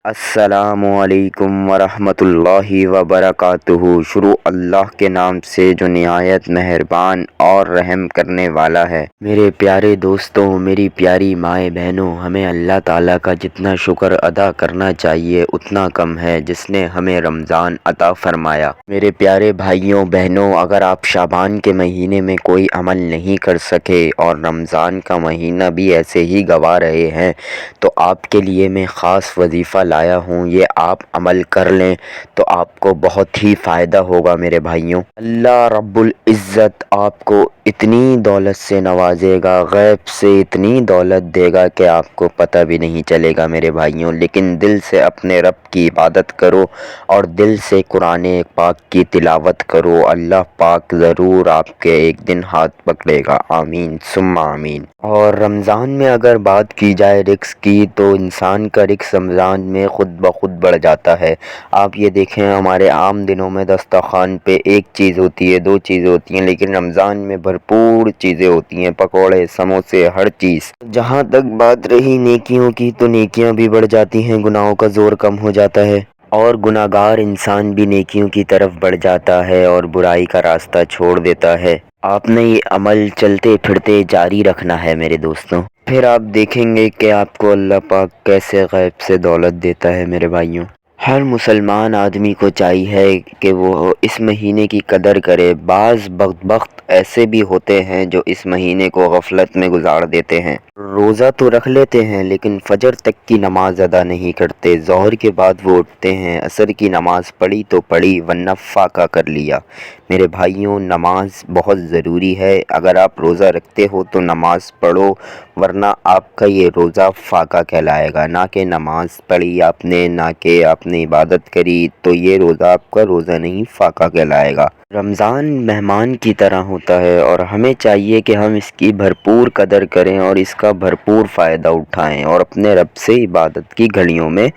السلام علیکم ورحمۃ اللہ وبرکاتہ۔ شروع اللہ کے نام سے جو نہایت مہربان اور رحم کرنے والا ہے۔ میرے پیارے دوستوں، میری پیاری مائیں بہنوں، ہمیں اللہ تعالیٰ کا جتنا شکر ادا کرنا چاہیے اتنا کم ہے، جس نے ہمیں رمضان عطا فرمایا۔ میرے پیارے بھائیوں بہنوں، اگر آپ شعبان کے مہینے میں کوئی عمل نہیں کر سکے اور رمضان کا مہینہ بھی ایسے ہی گنوا رہے ہیں تو آپ کے لیے میں خاص وظیفہ لایا ہوں، یہ آپ عمل کر لیں تو آپ کو بہت ہی فائدہ ہوگا میرے بھائیوں۔ اللہ رب العزت آپ کو اتنی دولت سے نوازے گا، غیب سے اتنی دولت دے گا کہ آپ کو پتہ بھی نہیں چلے گا میرے بھائیوں۔ لیکن دل سے اپنے رب کی عبادت کرو اور دل سے قرآن پاک کی تلاوت کرو، اللہ پاک ضرور آپ کے ایک دن ہاتھ پکڑے گا، آمین ثم آمین۔ اور رمضان میں اگر بات کی جائے رزق کی تو انسان کا رزق رمضان میں خود بخود بڑھ جاتا ہے۔ آپ یہ دیکھیں، ہمارے عام دنوں میں دسترخوان پہ ایک چیز ہوتی ہے، دو چیزیں ہوتی ہیں، لیکن رمضان میں بھرپور چیزیں ہوتی ہیں، پکوڑے، سموسے، ہر چیز۔ جہاں تک بات رہی نیکیوں کی تو نیکیاں بھی بڑھ جاتی ہیں، گناہوں کا زور کم ہو جاتا ہے اور گناہگار انسان بھی نیکیوں کی طرف بڑھ جاتا ہے اور برائی کا راستہ چھوڑ دیتا ہے۔ آپ نے یہ عمل چلتے پھرتے جاری رکھنا ہے میرے دوستوں، پھر آپ دیکھیں گے کہ آپ کو اللہ پاک کیسے غیب سے دولت دیتا ہے میرے بھائیوں۔ ہر مسلمان آدمی کو چاہیے کہ وہ اس مہینے کی قدر کرے۔ بعض بدبخت ایسے بھی ہوتے ہیں جو اس مہینے کو غفلت میں گزار دیتے ہیں، روزہ تو رکھ لیتے ہیں لیکن فجر تک کی نماز ادا نہیں کرتے، ظہر کے بعد وہ اٹھتے ہیں، عصر کی نماز پڑھی تو پڑھی ورنہ فاقہ کر لیا۔ میرے بھائیوں، نماز بہت ضروری ہے، اگر آپ روزہ رکھتے ہو تو نماز پڑھو ورنہ آپ کا یہ روزہ فاقہ کہلائے گا، نہ کہ نماز پڑھی آپ نے، نہ کہ آپ نے عبادت کری تو یہ روزہ آپ کا روزہ نہیں، فاقہ کہلائے گا۔ رمضان مہمان کی طرح ہوتا ہے اور ہمیں چاہیے کہ ہم اس کی بھرپور قدر کریں اور اس کا بھرپور فائدہ اٹھائیں اور اپنے رب سے عبادت کی گھڑیوں میں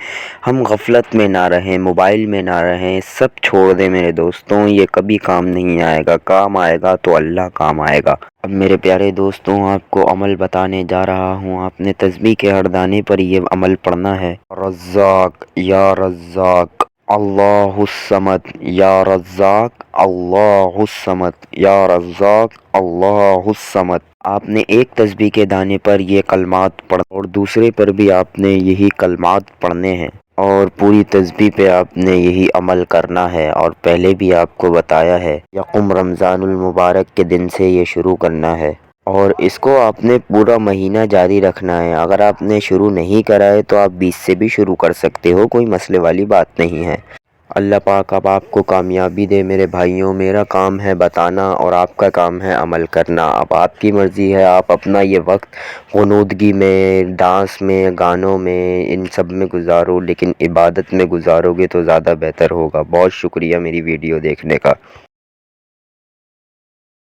ہم غفلت میں نہ رہیں، موبائل میں نہ رہیں، سب چھوڑ دیں میرے دوستوں، یہ کبھی کام نہیں آئے گا، کام آئے گا تو اللہ کام آئے گا۔ اب میرے پیارے دوستوں، آپ کو عمل بتانے جا رہا ہوں، آپ نے تسبیح کے ہر دانے پر یہ عمل پڑھنا ہے۔ رزاق یا رزاق اللہ الصمد، یا رزاق اللہ الصمد، یا رزاق اللہ الصمد۔ آپ نے ایک تسبیح کے دانے پر یہ کلمات پڑھ اور دوسرے پر بھی آپ نے یہی کلمات پڑھنے ہیں اور پوری تسبیح پہ آپ نے یہی عمل کرنا ہے، اور پہلے بھی آپ کو بتایا ہے یقم رمضان المبارک کے دن سے یہ شروع کرنا ہے اور اس کو آپ نے پورا مہینہ جاری رکھنا ہے۔ اگر آپ نے شروع نہیں کرا ہے تو آپ 20 سے بھی شروع کر سکتے ہو، کوئی مسئلے والی بات نہیں ہے۔ اللہ پاک اب آپ کو کامیابی دے میرے بھائیوں۔ میرا کام ہے بتانا اور آپ کا کام ہے عمل کرنا، اب آپ کی مرضی ہے، آپ اپنا یہ وقت غنودگی میں، ڈانس میں، گانوں میں، ان سب میں گزارو، لیکن عبادت میں گزارو گے تو زیادہ بہتر ہوگا۔ بہت شکریہ میری ویڈیو دیکھنے کا۔